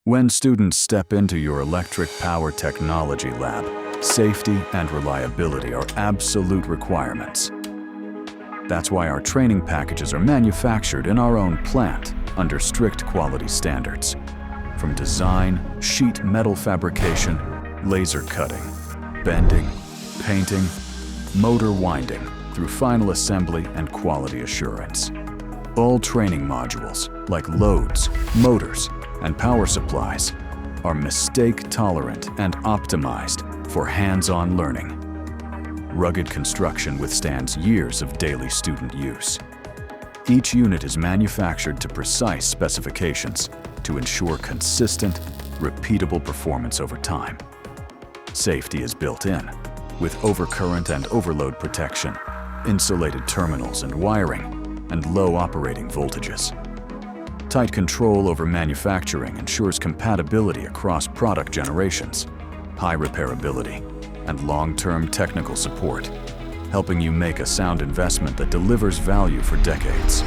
When students step into your electric power technology lab, safety and reliability are absolute requirements. That's why our training packages are manufactured in our own plant under strict quality standards. From design, sheet metal fabrication, laser cutting, bending, painting, motor winding, through final assembly and quality assurance. All training modules, like loads, motors, and power supplies, are mistake-tolerant and optimized for hands-on learning. Rugged construction withstands years of daily student use. Each unit is manufactured to precise specifications to ensure consistent, repeatable performance over time. Safety is built in, with overcurrent and overload protection, insulated terminals and wiring, and low operating voltages. Tight control over manufacturing ensures compatibility across product generations, high repairability, and long-term technical support, helping you make a sound investment that delivers value for decades.